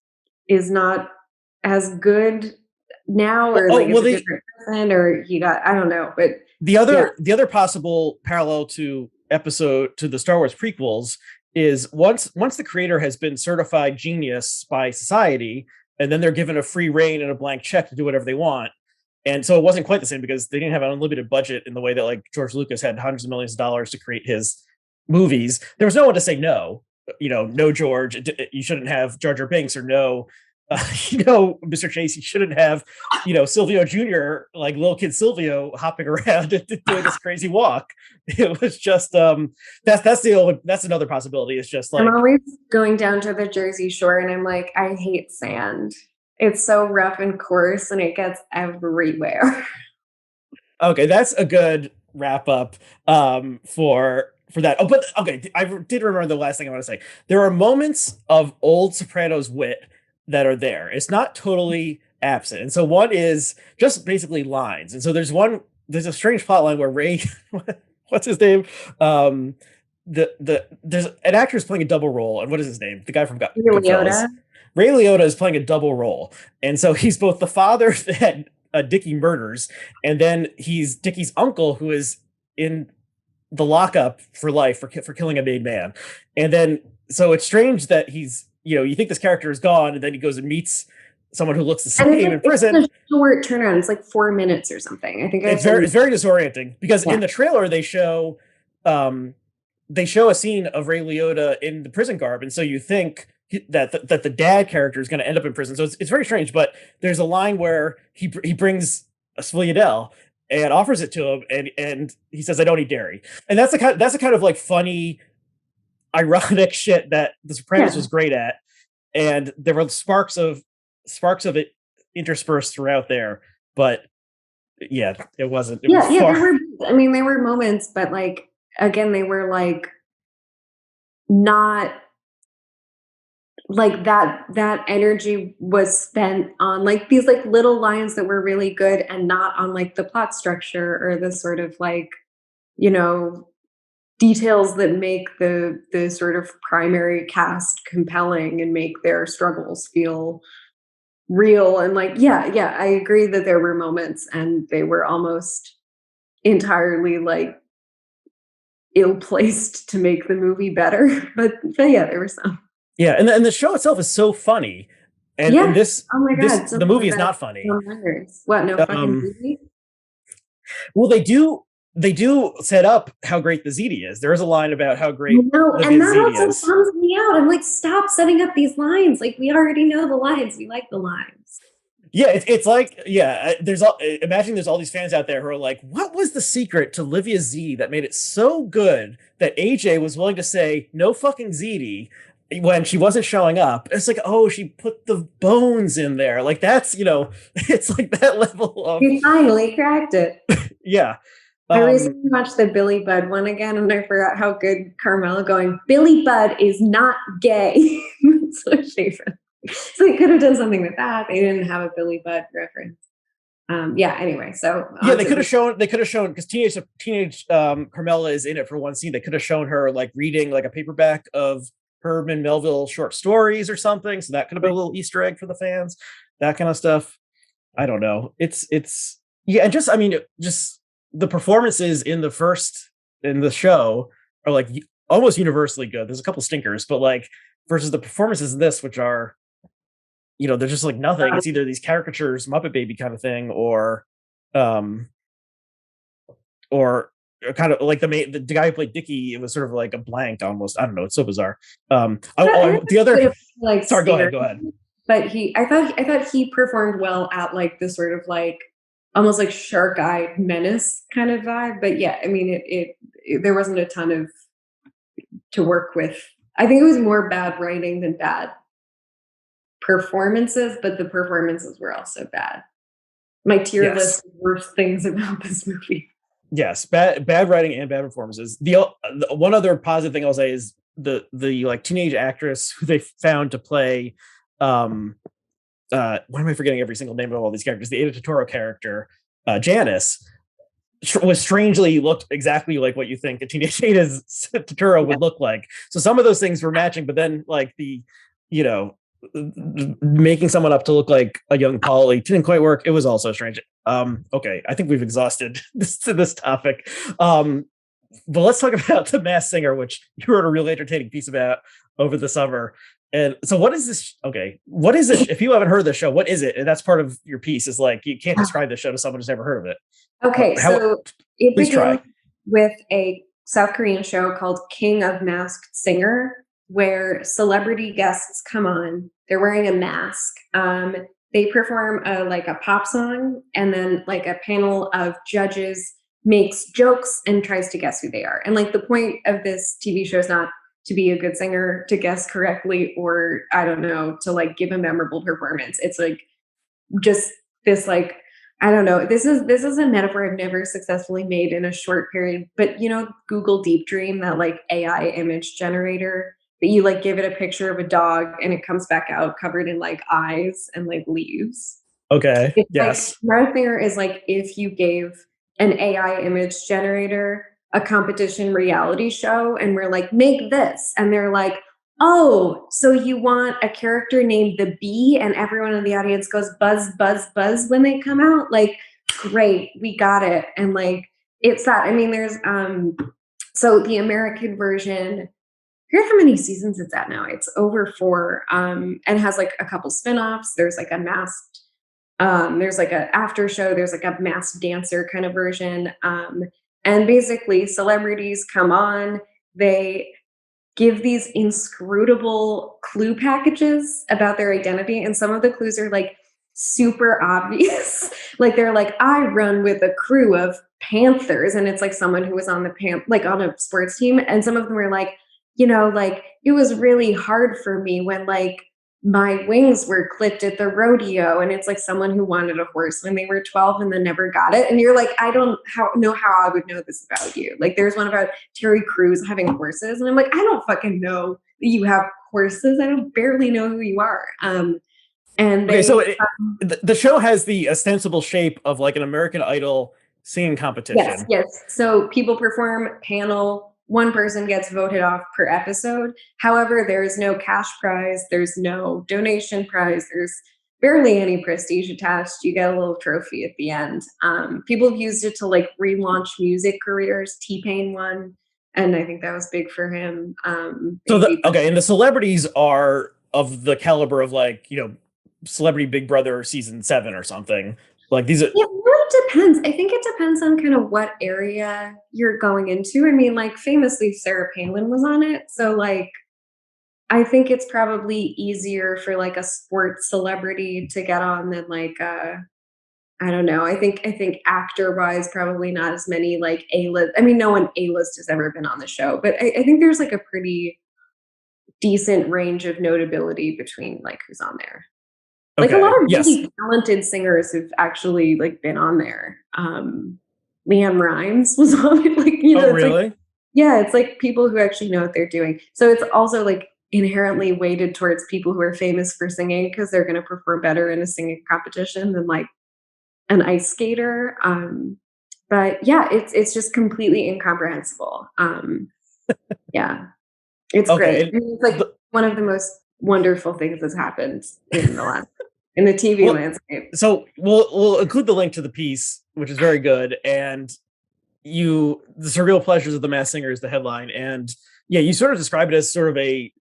is not as good now, or like it's a different person, or you got, I don't know. But the other possible parallel to the Star Wars prequels is once the creator has been certified genius by society, and then they're given a free reign and a blank check to do whatever they want. And so it wasn't quite the same because they didn't have an unlimited budget in the way that like George Lucas had hundreds of millions of dollars to create his movies. There was no one to say no. No, George, you shouldn't have Jar Jar Binks, or no, Mr. Chase, you shouldn't have, Silvio Jr., like little kid Silvio, hopping around and doing this crazy walk. It was just that's another possibility. It's just like, I'm always going down to the Jersey Shore, and I'm like, I hate sand. It's so rough and coarse, and it gets everywhere. Okay, that's a good wrap up for that. Oh, but okay, I did remember the last thing I want to say. There are moments of old Sopranos wit that are there. It's not totally absent. And so one is just basically lines. And so there's a strange plot line where Ray, what's his name? There's an actor who's playing a double role, and what is his name? The guy from Goodfellas. Ray Liotta is playing a double role, and so he's both the father that Dickie murders, and then he's Dickie's uncle who is in the lockup for life for killing a made man. And then so it's strange that he's you think this character is gone, and then he goes and meets someone who looks the same in prison. It's a short turnaround. It's like 4 minutes or something. I think it's very disorienting because in the trailer they show a scene of Ray Liotta in the prison garb, and so you think that the dad character is going to end up in prison. So it's very strange. But there's a line where he brings a Svilliadelle and offers it to him, and he says, "I don't eat dairy," and that's the kind of like funny, ironic shit that The Sopranos was great at, and there were sparks of it interspersed throughout there. But yeah, it wasn't. It was far. There were moments, but like again, they were like not. Like that energy was spent on like these like little lines that were really good, and not on like the plot structure or the sort of like details that make the sort of primary cast compelling and make their struggles feel real. And like I agree that there were moments, and they were almost entirely like ill-placed to make the movie better, but yeah, there were some. Yeah, and the show itself is so funny, and this, oh my God, the movie is not funny. What? No fucking movie? Well, they do set up how great the ziti is. There is a line about how great the and that also bums me out. I'm like, stop setting up these lines. Like, we already know the lines. We like the lines. Yeah, it's like, imagine there's all these fans out there who are like, what was the secret to Livia's ziti that made it so good that AJ was willing to say no fucking ziti when she wasn't showing up? It's like, oh, she put the bones in there. Like, that's, it's like that level of... You finally cracked it. Yeah. I recently watched the Billy Budd one again, and I forgot how good Carmela going, Billy Budd is not gay. That's what she said. So they could have done something with that. They didn't have a Billy Budd reference. Yeah. Anyway, so Yeah, they could have shown. They could have shown, because teenage Carmela is in it for one scene. They could have shown her like reading like a paperback of Herman Melville short stories or something. So that could have been a little Easter egg for the fans. That kind of stuff. I don't know. It's yeah, and just, I mean, just the performances in the show are like almost universally good. There's a couple stinkers, but like versus the performances in this, which are, they're just like nothing. It's either these caricatures, Muppet Baby kind of thing, um, or kind of like the guy who played Dickie. It was sort of like a blank almost. I don't know. It's so bizarre. The other, like, sorry, go ahead. But I thought he performed well at like the sort of like almost like shark-eyed menace kind of vibe. But yeah, I mean, it there wasn't a ton of to work with. I think it was more bad writing than bad performances, but the performances were also bad. My tier list of worst things about this movie. Yes, bad writing and bad performances. The one other positive thing I'll say is the like teenage actress who they found to play why am I forgetting every single name of all these characters? The Ada Totoro character, Janice, was strangely looked exactly like what you think a teenage Ada Totoro would look like. So some of those things were matching, but then like the, making someone up to look like a young Polly didn't quite work. It was also strange. Okay, I think we've exhausted this topic. But let's talk about The Masked Singer, which you wrote a really entertaining piece about over the summer. And so what is this? Okay, what is it? If you haven't heard of the show, what is it? And that's part of your piece, is like, you can't describe the show to someone who's never heard of it. Okay, so it begins with a South Korean show called King of Masked Singer, where celebrity guests come on. They're wearing a mask. They perform like a pop song, and then like a panel of judges makes jokes and tries to guess who they are. And like the point of this TV show is not to be a good singer, to guess correctly, or I don't know, to like give a memorable performance. It's like just this like, I don't know. This is a metaphor I've never successfully made in a short period. But Google Deep Dream, that like AI image generator that you like give it a picture of a dog and it comes back out covered in like eyes and like leaves. Okay. It's yes. Like right there is like if you gave an AI image generator a competition reality show and we're like, make this. And they're like, oh, so you want a character named the Bee, and everyone in the audience goes buzz, buzz, buzz when they come out? Like, great, we got it. And like, it's that. I mean, there's so the American version, here's how many seasons it's at now. It's over 4, and has like a couple spin-offs. There's like a masked, there's like an after show, there's like a masked dancer kind of version. And basically celebrities come on, they give these inscrutable clue packages about their identity. And some of the clues are like super obvious. Like they're like, I run with a crew of Panthers. And it's like someone who was on like on a sports team. And some of them are like, like it was really hard for me when like my wings were clipped at the rodeo, and it's like someone who wanted a horse when they were 12 and then never got it. And you're like, I don't know how I would know this about you. Like there's one about Terry Crews having horses, and I'm like, I don't fucking know that you have horses. I don't barely know who you are. And okay, so the show has the ostensible shape of like an American Idol singing competition. Yes. So people perform, panel, one person gets voted off per episode. However, there is no cash prize. There's no donation prize. There's barely any prestige attached. You get a little trophy at the end. People have used it to like relaunch music careers. T-Pain won, and I think that was big for him. And the celebrities are of the caliber of like, Celebrity Big Brother season 7 or something. Like these are. It really depends. I think it depends on kind of what area you're going into. I mean, like famously, Sarah Palin was on it. So like, I think it's probably easier for like a sports celebrity to get on than like, I don't know. I think actor wise, probably not as many like A-list. I mean, no one A-list has ever been on the show, but I think there's like a pretty decent range of notability between like who's on there. Like a lot of really talented singers who've actually like been on there. Leanne Rimes was on it. Like, really? It's like, it's like people who actually know what they're doing. So it's also like inherently weighted towards people who are famous for singing because they're going to perform better in a singing competition than like an ice skater. But yeah, it's just completely incomprehensible. Yeah, it's Okay, great. I and mean, it's like the, one of the most wonderful things that's happened in the TV well, landscape. so we'll include the link to the piece, which is very good, and the surreal pleasures of the Masked Singer is the headline, and yeah, you sort of describe it as sort of a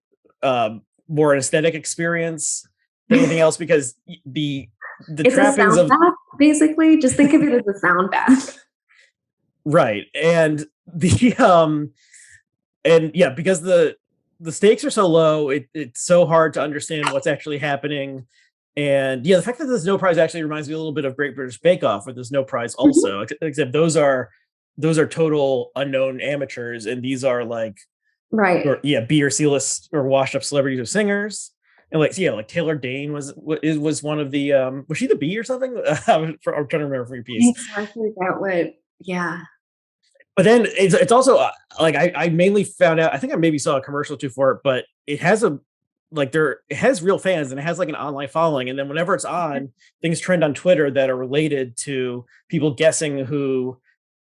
more an aesthetic experience than anything else, because the It's a trappings sound of bath, basically. Just think of it as a sound bath. right, and the and yeah, because the stakes are so low, it's so hard to understand what's actually happening. And yeah, the fact that there's no prize actually reminds me a little bit of Great British Bake Off, where there's no prize Mhm. also, except those are total unknown amateurs, and these are like, Right. or yeah, B or C list or washed up celebrities or singers. And like, yeah, like Taylor Dane was one of the was she the B or something? I'm trying to remember from your piece. It's hard to figure out what, yeah. But then it's also like I mainly found out, I think I maybe saw a commercial too for it, but it has a like there it has real fans, and it has like an online following, and then whenever it's on, things trend on Twitter that are related to people guessing who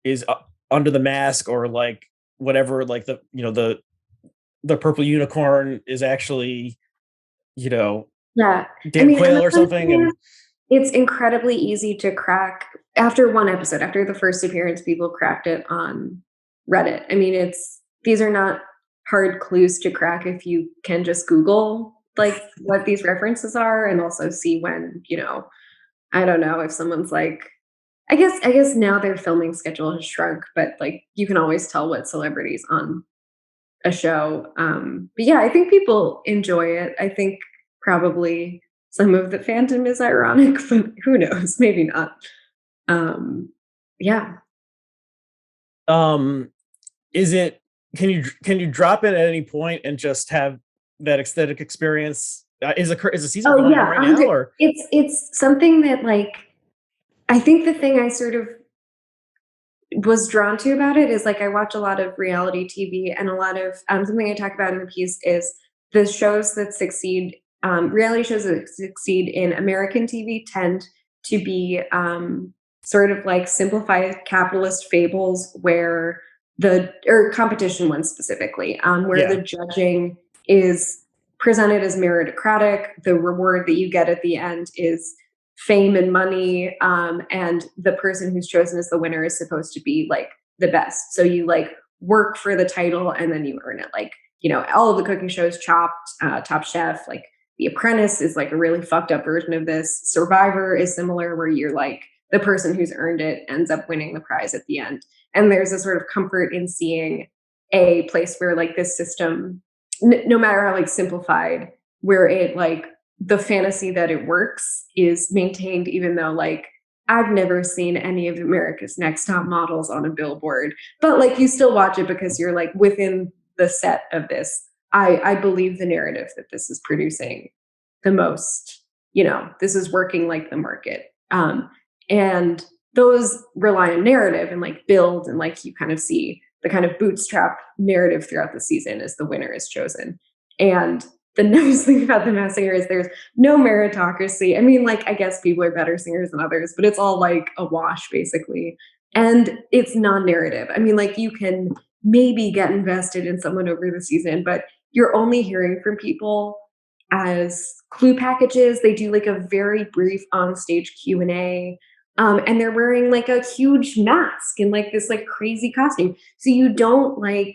is under the mask, or like whatever, like the purple unicorn is actually, you know, Yeah. I Dan mean, and Quayle the or funny something. thing And is, it's incredibly easy to crack after one episode, after the first appearance, people cracked it on Reddit. I mean, these are not hard clues to crack if you can just Google like what these references are and also see when, I don't know, if someone's like, I guess now their filming schedule has shrunk, but like you can always tell what celebrities on a show. But yeah, I think people enjoy it. I think probably some of the fandom is ironic, but who knows? Maybe not. Um, yeah. um is it, can you drop in at any point and just have that aesthetic experience? Is the season Oh going on yeah. right now, or It's something that like I think the thing I sort of was drawn to about it is like I watch a lot of reality TV and a lot of something I talk about in the piece is the shows that succeed, reality shows that succeed in American TV tend to be sort of like simplified capitalist fables where or competition ones specifically, where yeah, the judging is presented as meritocratic. The reward that you get at the end is fame and money, and the person who's chosen as the winner is supposed to be like the best, so you like work for the title and then you earn it, like all of the cooking shows, Chopped, Top Chef, like The Apprentice is like a really fucked up version of this. Survivor is similar, where you're like the person who's earned it ends up winning the prize at the end, and there's a sort of comfort in seeing a place where like this system, no matter how like simplified, where it like the fantasy that it works is maintained, even though like I've never seen any of America's Next Top Models on a billboard, but like you still watch it because you're like within the set of this. I believe the narrative that this is producing the most, this is working like the market. And those rely on narrative and like build, and like you kind of see the kind of bootstrap narrative throughout the season as the winner is chosen. And the nice thing about the Masked Singer is there's no meritocracy. I mean, like, I guess people are better singers than others, but it's all like a wash, basically. And it's non narrative. I mean, like, you can maybe get invested in someone over the season, but you're only hearing from people as clue packages. They do like a very brief on stage Q&A. And they're wearing like a huge mask and like this like crazy costume. So you don't like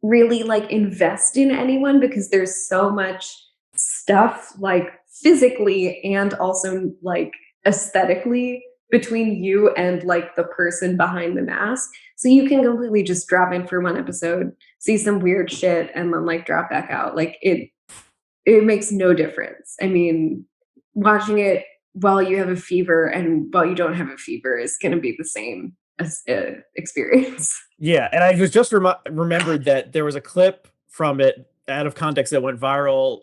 really like invest in anyone because there's so much stuff like physically and also like aesthetically between you and like the person behind the mask. So you can completely just drop in for one episode, see some weird shit, and then like drop back out. Like it makes no difference. I mean, watching it while you have a fever and while you don't have a fever is going to be the same as, experience. yeah. And I was just remembered that there was a clip from it out of context that went viral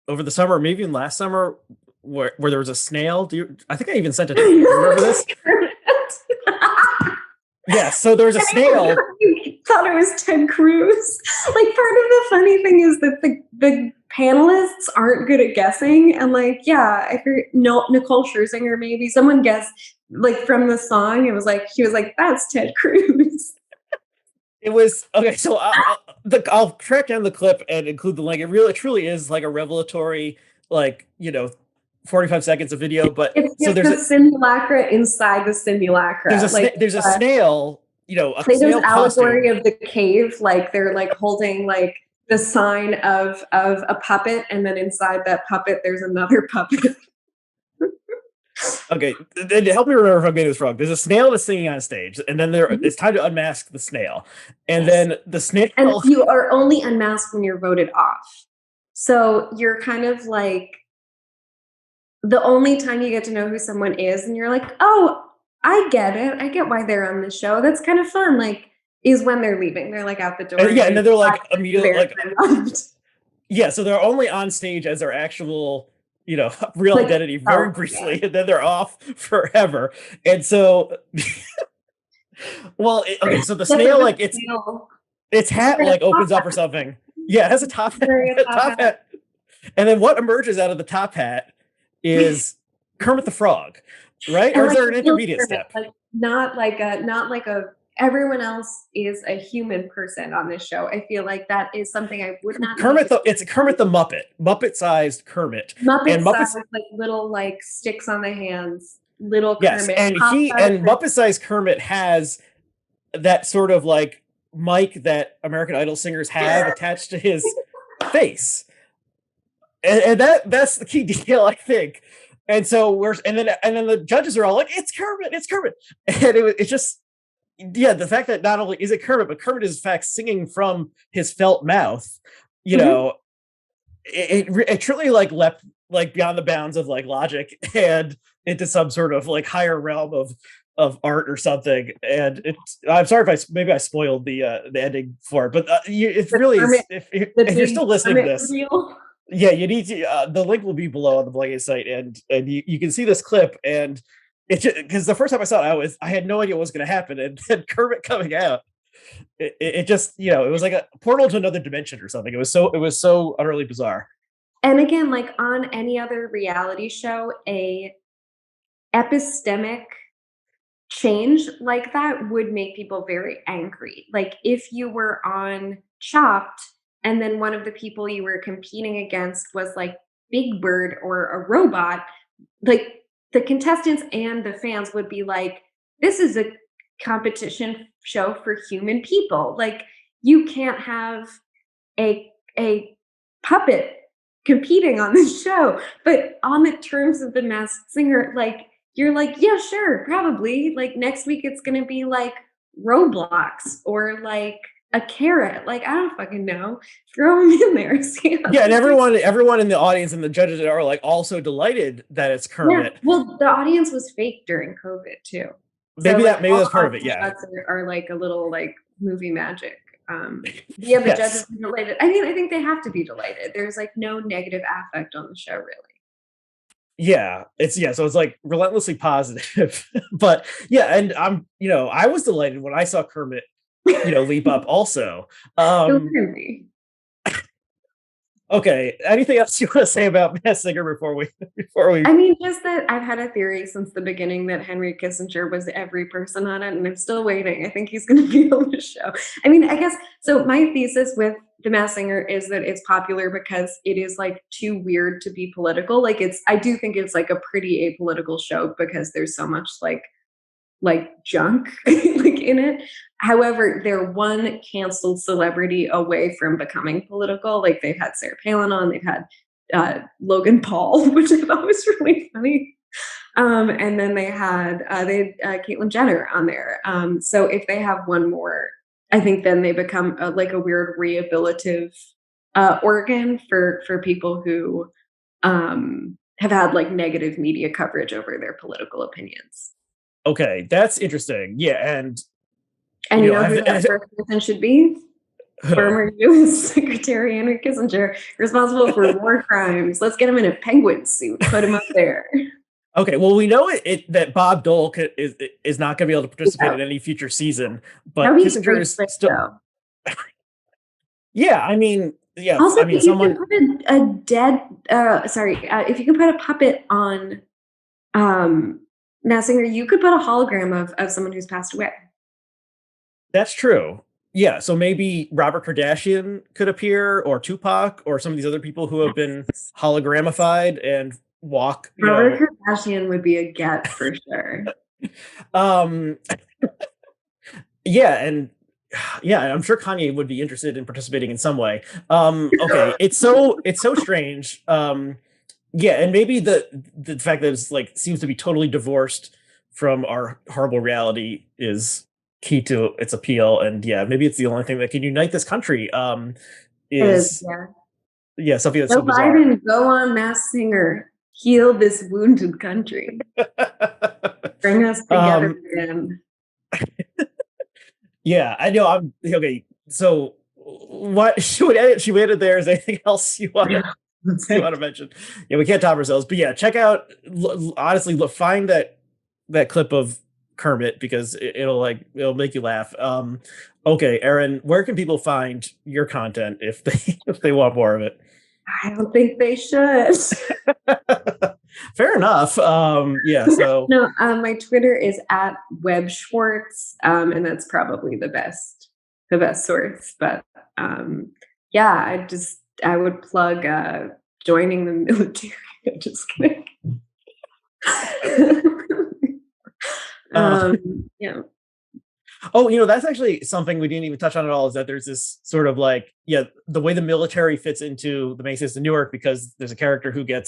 over the summer, maybe even last summer, where there was a snail. I think I even sent it to you. Do you remember this? Yeah. So there was a snail. thought it was Ted Cruz. Like, part of the funny thing is that the panelists aren't good at guessing, and like, yeah, I heard no Nicole Scherzinger, maybe someone guessed like from the song. It was like he was like, "That's Ted Cruz." It was okay. So I'll track down the clip and include the link. It really truly is like a revelatory, like 45 seconds of video. But It's so just there's the a simulacra inside the simulacra. Like, there's a snail, a Plato's snail allegory costume. of the cave, like they're like holding like the sign of a puppet, and then inside that puppet there's another puppet. Okay, then help me remember if I'm getting this wrong. There's a snail that's singing on stage, and then it's time to unmask the snail, and Yes. then the snail. And you are only unmasked when you're voted off. So you're kind of like the only time you get to know who someone is, and you're like, oh, I get it. I get why they're on the show. That's kind of fun. Like, is when they're leaving. They're like out the door. Yeah, and then they're like immediately like, involved. yeah, so they're only on stage as their actual, real Like, identity very oh, briefly, yeah. and then they're off forever. And so, well, okay, so the snail, like its hat like opens up or something. Yeah, it has a top hat, top hat, and then what emerges out of the top hat is Kermit the Frog, right? And or is like there an intermediate step? Like not like a everyone else is a human person on this show. I feel like that is something I would not It's Kermit the Muppet-sized Kermit. And Muppet-sized like little like sticks on the hands, little yes, Kermit. and Muppet-sized Kermit has that sort of like mic that American Idol singers have attached to his face. And that's the key deal, I think. And so and then the judges are all like, it's Kermit, and it's just, yeah, the fact that not only is it Kermit, but Kermit is in fact singing from his felt mouth, it truly like leapt like beyond the bounds of like logic and into some sort of like higher realm of art or something. And I'm sorry if maybe I spoiled the ending for it, but it really is. If you're still listening to this, yeah, you need to. The link will be below on the blogging site, and you can see this clip. And it's because the first time I saw it, I had no idea what was going to happen, and then Kermit coming out, it just it was like a portal to another dimension or something. It was so utterly bizarre. And again, like on any other reality show, a epistemic change like that would make people very angry. Like if you were on Chopped, and then one of the people you were competing against was like Big Bird or a robot, like the contestants and the fans would be like, this is a competition show for human people. Like you can't have a puppet competing on this show. But on the terms of The Masked Singer, like you're like, yeah, sure, probably. Like next week it's gonna be like Roblox or like a carrot. Like I don't fucking know. Throw them in there. Yeah, and everyone in the audience and the judges are like also delighted that it's Kermit. Yeah, well, the audience was fake during COVID too. Maybe that's part of it. Yeah, are like a little like movie magic. Yeah, the judges are delighted. I mean, I think they have to be delighted. There's like no negative affect on the show, really. Yeah, so it's like relentlessly positive. But yeah, and I was delighted when I saw Kermit leap up also. Okay, anything else you want to say about Masked Singer before we I mean, just that I've had a theory since the beginning that Henry Kissinger was every person on it, and I'm still waiting. I think he's going to be on the show. I mean, I guess so. My thesis with The Masked Singer is that it's popular because it is like too weird to be political. Like I do think it's like a pretty apolitical show because there's so much like junk like in it. However, they're one canceled celebrity away from becoming political. Like they've had Sarah Palin on, they've had Logan Paul, which I thought was really funny. And then they had Caitlyn Jenner on there. So if they have one more, I think then they become like a weird rehabilitative organ for people who have had like negative media coverage over their political opinions. Okay, that's interesting. Yeah, and you know who that person should be? Former U.S. Secretary Henry Kissinger, responsible for war crimes. Let's get him in a penguin suit. Put him up there. Okay, well, we know that Bob Dole is not going to be able to participate Yeah. in any future season, That but would be a Kissinger great is fit, still. though. Yeah, I mean, yeah, Also, I mean, if you can someone. put a dead, sorry, if you can put a puppet on Mass Singer, you could put a hologram of someone who's passed away. That's true. Yeah, so maybe Robert Kardashian could appear, or Tupac, or some of these other people who have been Yes. hologramified and walk. Robert Kardashian would be a get for sure. Um, yeah, and yeah, I'm sure Kanye would be interested in participating in some way. Okay, it's so strange. Yeah, and maybe the fact that it's like seems to be totally divorced from our horrible reality is key to its appeal. And yeah, maybe it's the only thing that can unite this country. It is, Is yeah. Yeah, something that's Joe so bizarre. Biden, go on, Mass Singer, heal this wounded country, bring us together um, again. yeah, I know. I'm okay. So what she waited there. Is there anything else you want to That's you want it. to mention? Yeah, we can't top ourselves, but yeah, check out. Honestly, look, find that clip of Kermit because it'll make you laugh. Okay, Erin, where can people find your content if they if they want more of it? I don't think they should. Fair enough. Yeah, so No, my Twitter is at Web Schwartz, and that's probably the best source. But yeah, I would plug joining the military. I'm just kidding. uh, Yeah, oh, that's actually something we didn't even touch on at all. Is that there's this sort of like, yeah, the way the military fits into the Many Saints of Newark, because there's a character who good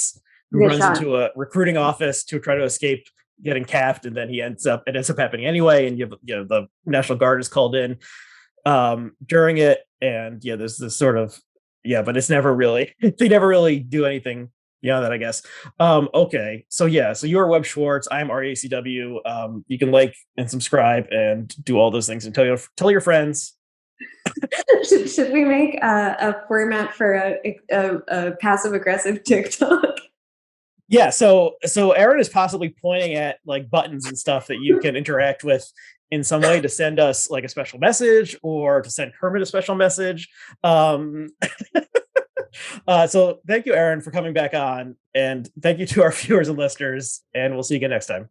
runs shot. into a recruiting office to try to escape getting capped, and then it ends up happening anyway, and the National Guard is called in during it, and yeah, there's this sort of, yeah, but it's never really they never really do anything beyond that, I guess. Okay, so yeah, so you're Web Schwartz, I'm RACW. You can like and subscribe and do all those things, and tell your friends. Should we make a format for a passive aggressive TikTok? Yeah, so Erin is possibly pointing at like buttons and stuff that you can interact with in some way to send us like a special message, or to send Kermit a special message. um so thank you, Erin, for coming back on, and thank you to our viewers and listeners, and we'll see you again next time.